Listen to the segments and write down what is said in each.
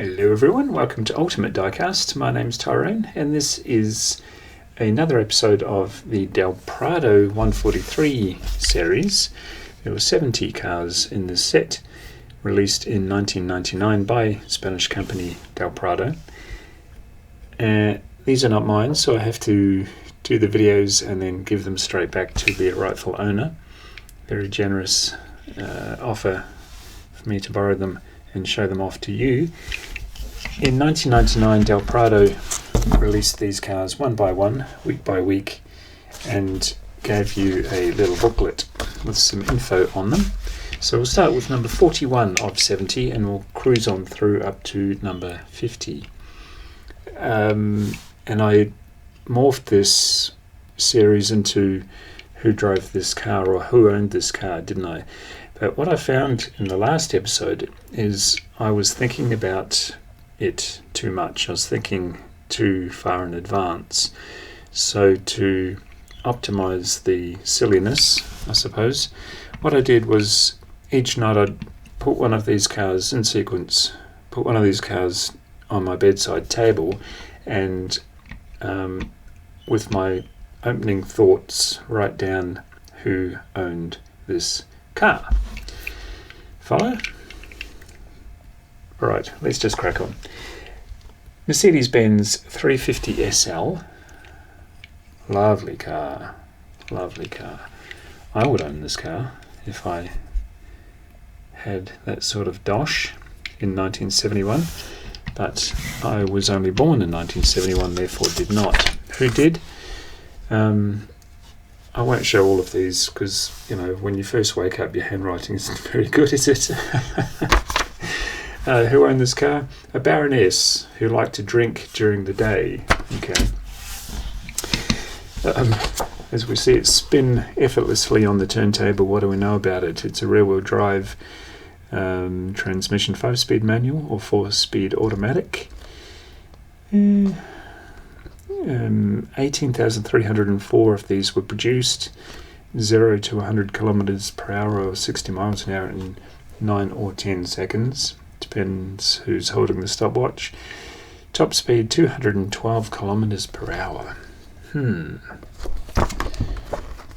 Hello everyone, welcome to Ultimate Diecast. My name's Tyrone and this is another episode of the Del Prado 143 series. There were 70 cars in this set, released in 1999 by Spanish company Del Prado. These are not mine, so I have to do the videos and then give them straight back to their rightful owner. Very generous offer for me to borrow them and show them off to you. In 1999, Del Prado released these cars one by one, week by week, and gave you a little booklet with some info on them. So we'll start with number 41 of 70 and we'll cruise on through up to number 50. And I morphed this series into who drove this car or who owned this car, didn't I? But what I found in the last episode is I was thinking about it too much. I was thinking too far in advance. So to optimize the silliness, I suppose, what I did was each night I'd put one of these cars in sequence, put one of these cars on my bedside table, and with my opening thoughts write down who owned this car. Follow? Right, let's just crack on. Mercedes-Benz 350 SL. Lovely car. Lovely car. I would own this car if I had that sort of dosh in 1971, but I was only born in 1971, therefore did not. Who did? I won't show all of these because, you know, when you first wake up, your handwriting isn't very good, is it? Who owned this car? A baroness who liked to drink during the day. Okay. As we see it spin effortlessly on the turntable, what do we know about it? It's a rear-wheel drive transmission, 5-speed manual or 4-speed automatic. 18,304 of these were produced, 0 to 100 kilometers per hour or 60 miles an hour in 9 or 10 seconds. Depends who's holding the stopwatch. Top speed 212 kilometers per hour.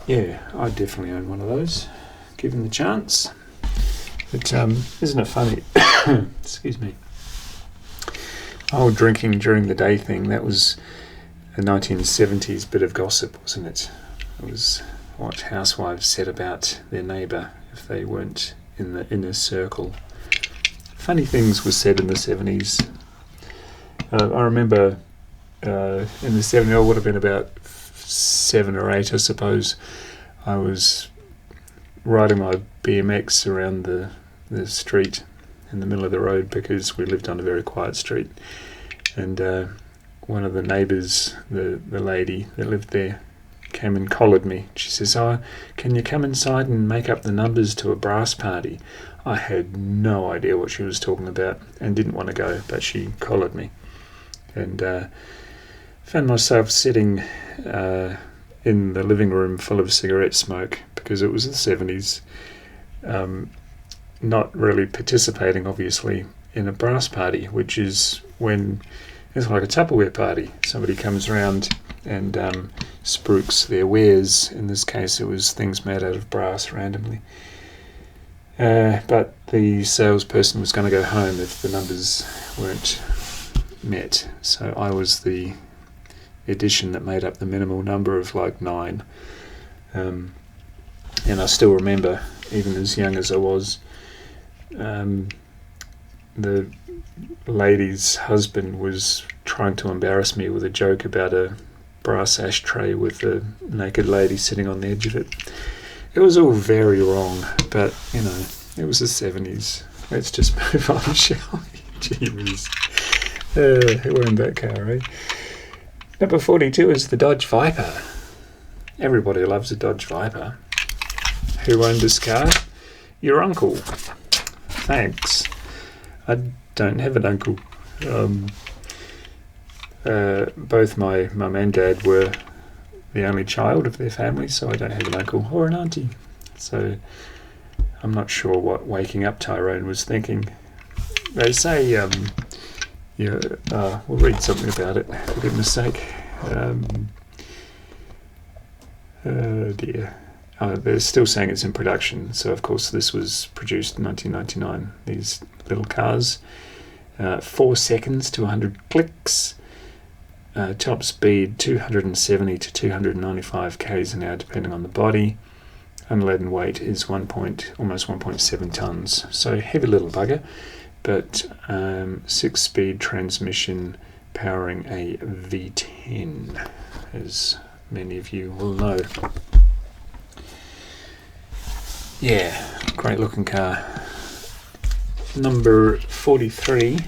Yeah, I'd definitely own one of those, given the chance. But isn't it funny? Excuse me. Oh, drinking during the day thing, that was a 1970s bit of gossip, wasn't it? It was what housewives said about their neighbour if they weren't in the inner circle. Funny things were said in the 70s. I remember in the 70s, I would have been about 7 or 8, I suppose. I was riding my BMX around the street in the middle of the road because we lived on a very quiet street. And one of the neighbours, the lady that lived there, came and collared me. She says, "Oh, can you come inside and make up the numbers to a brass party?" I had no idea what she was talking about and didn't want to go, but she collared me. And found myself sitting in the living room full of cigarette smoke because it was the 70s, not really participating, obviously, in a brass party, which is when it's like a Tupperware party. Somebody comes around and spruiks their wares. In this case, it was things made out of brass randomly. But the salesperson was going to go home if the numbers weren't met. So I was the addition that made up the minimal number of like 9. And I still remember, even as young as I was, the lady's husband was trying to embarrass me with a joke about a brass ashtray with a naked lady sitting on the edge of it. It was all very wrong, but, you know, it was the 70s. Let's just move on, shall we? Jeez. Who owned that car, eh? Number 42 is the Dodge Viper. Everybody loves a Dodge Viper. Who owned this car? Your uncle. Thanks. I don't have an uncle. Both my mum and dad were the only child of their family, so I don't have an uncle or an auntie. So I'm not sure what Waking Up Tyrone was thinking. They say Yeah, we'll read something about it, for goodness sake. Oh dear. They're still saying it's in production, so of course this was produced in 1999, these little cars. 4 seconds to 100 clicks. Top speed 270 to 295 k's an hour depending on the body. Unladen weight is almost 1.7 tons, so heavy little bugger, but 6-speed transmission powering a V10, as many of you will know. Yeah, great looking car. Number 43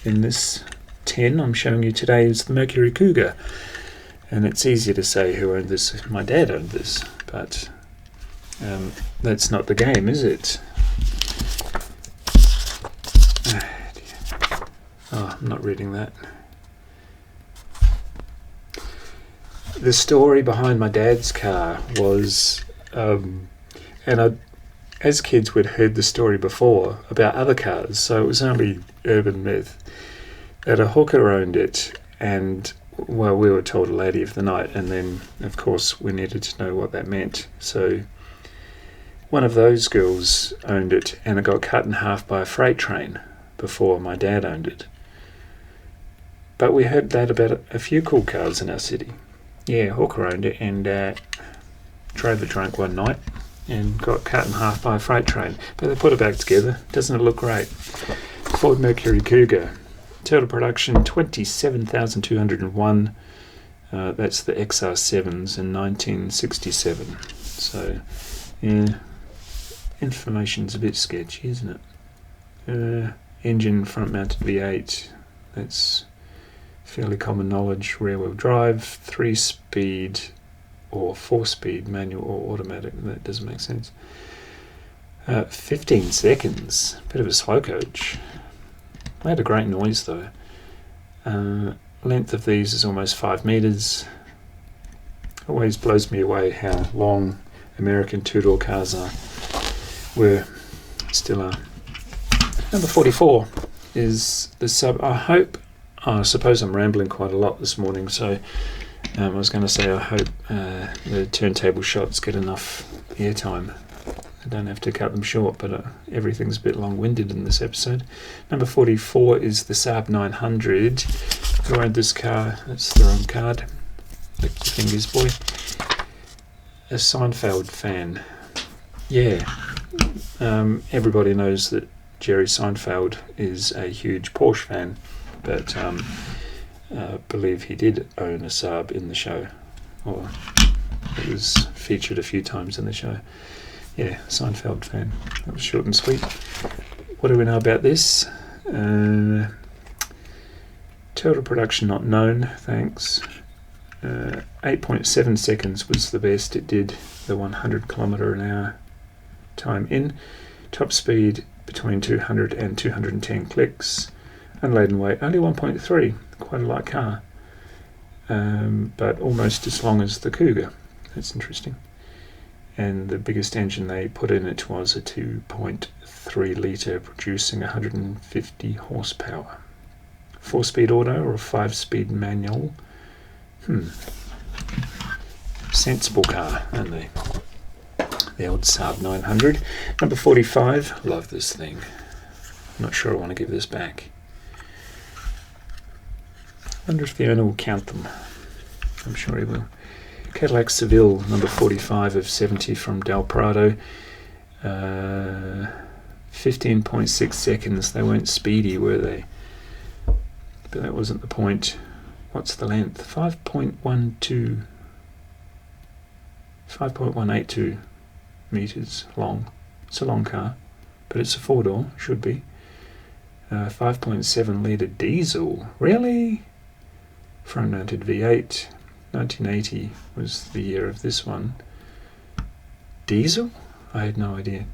in this 10 I'm showing you today is the Mercury Cougar, and it's easier to say who owned this. My dad owned this, but that's not the game, is it? Oh, I'm not reading that. The story behind my dad's car was, as kids we'd heard the story before about other cars, so it was only urban myth, that a hooker owned it, and well, we were told a lady of the night, and then of course we needed to know what that meant. So one of those girls owned it, and it got cut in half by a freight train before my dad owned it. But we heard that about a few cool cars in our city. Yeah, hooker owned it and drove it drunk one night and got cut in half by a freight train. But they put it back together. Doesn't it look great? Ford Mercury Cougar. Total production 27,201. That's the XR7s in 1967. So, yeah, information's a bit sketchy, isn't it? Engine front-mounted V8. That's fairly common knowledge. Rear-wheel drive, 3-speed or 4-speed, manual or automatic. That doesn't make sense. 15 seconds. Bit of a slow coach. Made a great noise though. Length of these is almost 5 meters. Always blows me away how long American two-door cars still are. Number 44 is the Saab. I suppose I'm rambling quite a lot this morning, so I was going to say I hope the turntable shots get enough airtime. I don't have to cut them short, but everything's a bit long-winded in this episode. Number 44 is the Saab 900. Who owned this car? That's the wrong card. Lick your fingers, boy. A Seinfeld fan. Yeah. Everybody knows that Jerry Seinfeld is a huge Porsche fan, but I believe he did own a Saab in the show, or it was featured a few times in the show. Yeah, Seinfeld fan. That was short and sweet. What do we know about this? Total production not known, thanks. 8.7 seconds was the best it did the 100 kilometre an hour time in. Top speed between 200 and 210 clicks. Unladen weight only 1.3, quite a light car, but almost as long as the Cougar. That's interesting. And the biggest engine they put in it was a 2.3 litre producing 150 horsepower. 4-speed auto or a 5-speed manual. Sensible car, aren't they? The old Saab 900. Number 45. Love this thing. I'm not sure I want to give this back. Wonder if the owner will count them. I'm sure he will. Cadillac Seville, number 45 of 70 from Del Prado. 15.6 seconds. They weren't speedy, were they? But that wasn't the point. What's the length? 5.182 meters long. It's a long car, but it's a 4-door, should be. 5.7 litre diesel. Really? Front-mounted V8. 1980 was the year of this one. Diesel? I had no idea.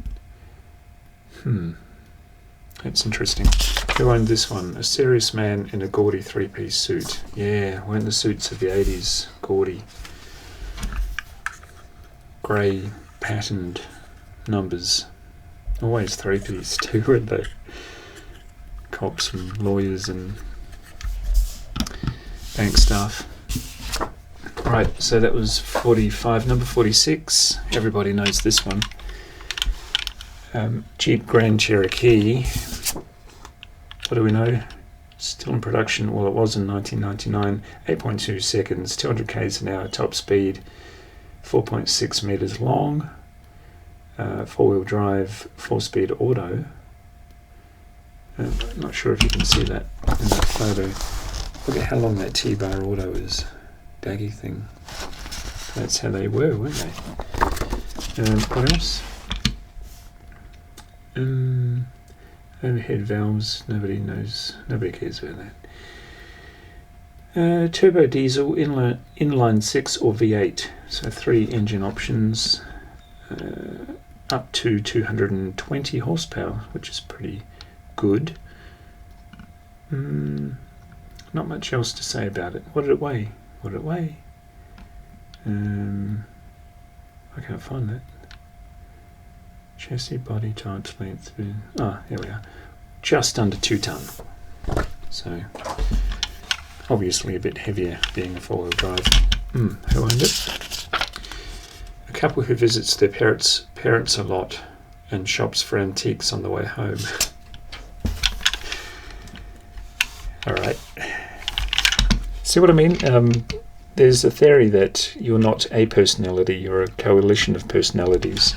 That's interesting. Who owned this one? A serious man in a gaudy 3-piece suit. Yeah, weren't the suits of the 80s gaudy? Grey patterned numbers. Always 3-piece too, weren't they? Cops and lawyers and bank staff. Right, so that was 45. Number 46, everybody knows this one. Jeep Grand Cherokee. What do we know? Still in production. Well, it was in 1999. 8.2 seconds, 200 k's an hour, top speed, 4.6 meters long, 4-wheel drive, 4-speed auto. I'm not sure if you can see that in that photo. Look at how long that T-bar auto is. Daggy thing. That's how they were, weren't they? What else? Overhead valves. Nobody knows. Nobody cares about that. Turbo diesel, inline 6 or V8. So 3 engine options. Up to 220 horsepower, which is pretty good. Not much else to say about it. What did it weigh? What did it weigh? I can't find that. Chassis, body, type, length. Here we are. Just under 2 ton. So, obviously a bit heavier being a 4-wheel drive. Who owned it? A couple who visits their parents a lot and shops for antiques on the way home. Alright. See what I mean? There's a theory that you're not a personality, you're a coalition of personalities.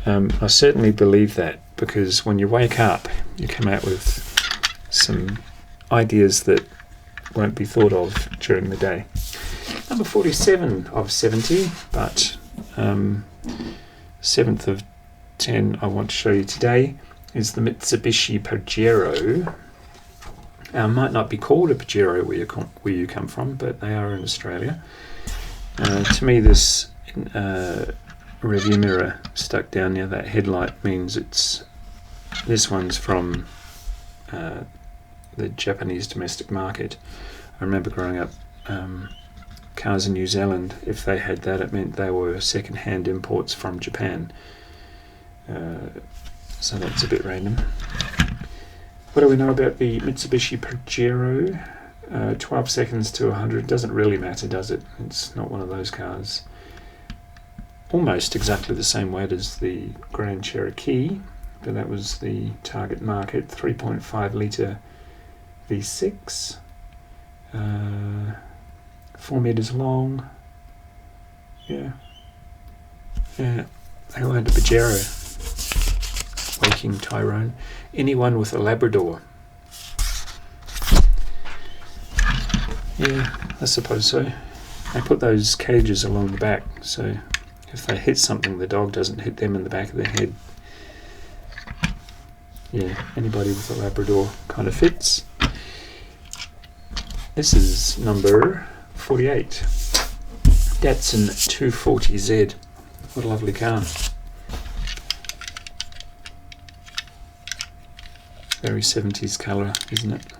I certainly believe that, because when you wake up, you come out with some ideas that won't be thought of during the day. Number 47 of 70, but 7th of 10 I want to show you today is the Mitsubishi Pajero. Might not be called a Pajero where you come from, but they are in Australia. To me, this review mirror stuck down near that headlight means this one's from the Japanese domestic market. I remember growing up, cars in New Zealand, if they had that, it meant they were second-hand imports from Japan. So that's a bit random. What do we know about the Mitsubishi Pajero? 12 seconds to 100. Doesn't really matter, does it? It's not one of those cars. Almost exactly the same weight as the Grand Cherokee, but that was the target market. 3.5 litre V6. 4 meters long. Yeah. Who owned a Pajero? Waking Tyrone. Anyone with a Labrador? Yeah, I suppose so. They put those cages along the back, so if they hit something, the dog doesn't hit them in the back of the head. Yeah, anybody with a Labrador kind of fits. This is number 48. Datsun 240Z. What a lovely car. Very 70s colour, isn't it?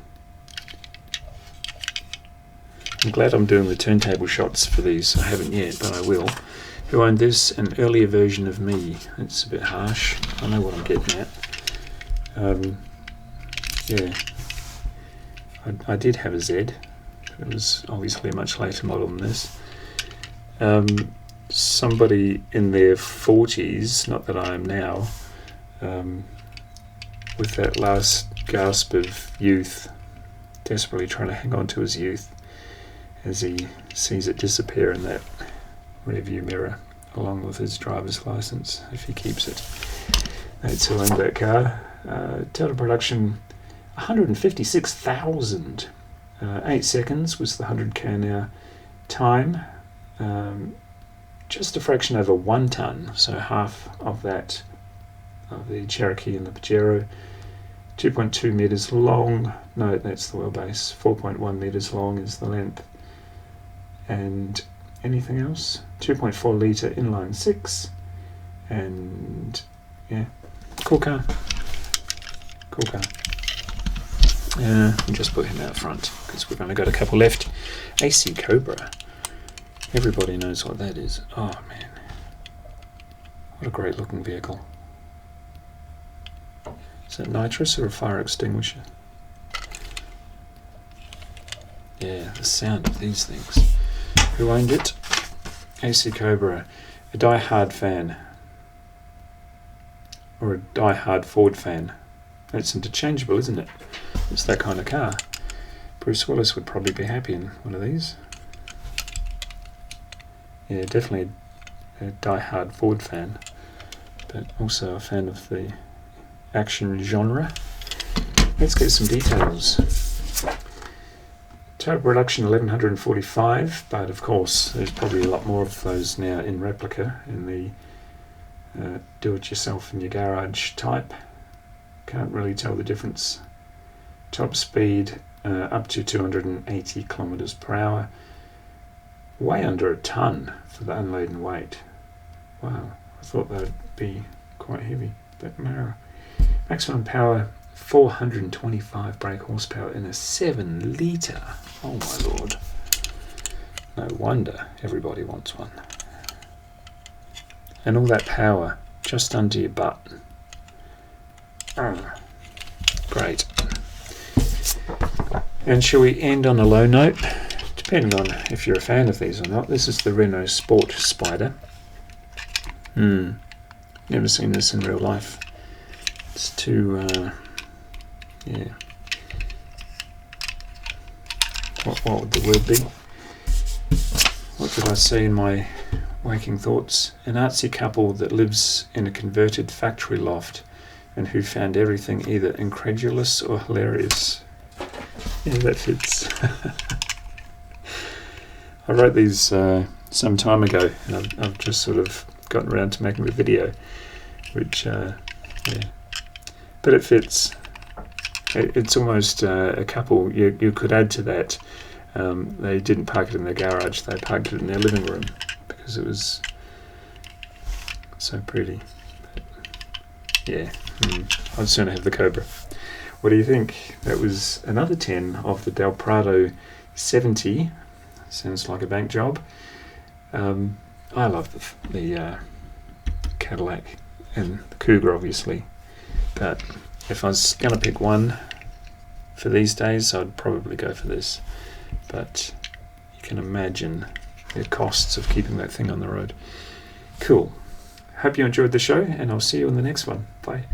I'm glad I'm doing the turntable shots for these. I haven't yet, but I will. Who owned this? An earlier version of me. It's a bit harsh. I know what I'm getting at. Yeah. I did have a Z. It was obviously a much later model than this. Somebody in their 40s, not that I am now, with that last gasp of youth, desperately trying to hang on to his youth as he sees it disappear in that rearview mirror, along with his driver's license, if he keeps it. That's who owned that car. Total production 156,000. 8 seconds was the 100k an hour time. Just a fraction over 1 ton, so half of that of the Cherokee and the Pajero. 2.2 meters long. No, that's the wheelbase. 4.1 meters long is the length. And anything else? 2.4 litre inline 6. And yeah, cool car. Cool car. We'll just put him out front because we've only got a couple left. AC Cobra. Everybody knows what that is. Oh man, what a great looking vehicle. Is that nitrous or a fire extinguisher? Yeah, the sound of these things. Who owned it? AC Cobra. A die-hard fan. Or a die-hard Ford fan. It's interchangeable, isn't it? It's that kind of car. Bruce Willis would probably be happy in one of these. Yeah, definitely a die-hard Ford fan, but also a fan of the action genre. Let's get some details. Total production 1145, but of course there's probably a lot more of those now in replica in the do-it-yourself in your garage type. Can't really tell the difference. Top speed up to 280 kilometers per hour. Way under a ton for the unladen weight. Wow, I thought that would be quite heavy, but no. Maximum power 425 brake horsepower in a 7 litre. Oh my lord. No wonder everybody wants one. And all that power just under your butt. Oh, great. And shall we end on a low note? Depending on if you're a fan of these or not. This is the Renault Sport Spider. Never seen this in real life. It's too, yeah. What would the word be? What did I say in my waking thoughts? An artsy couple that lives in a converted factory loft and who found everything either incredulous or hilarious. Yeah, that fits. I wrote these some time ago, and I've just sort of gotten around to making the video, which, yeah. But it fits. It's almost a couple. You could add to that. They didn't park it in their garage, they parked it in their living room because it was so pretty. But, yeah, I'd sooner have the Cobra. What do you think? That was another 10 of the Del Prado 70. Sounds like a bank job. I love the Cadillac and the Cougar, obviously. But if I was going to pick one for these days, I'd probably go for this. But you can imagine the costs of keeping that thing on the road. Cool. Hope you enjoyed the show, and I'll see you in the next one. Bye.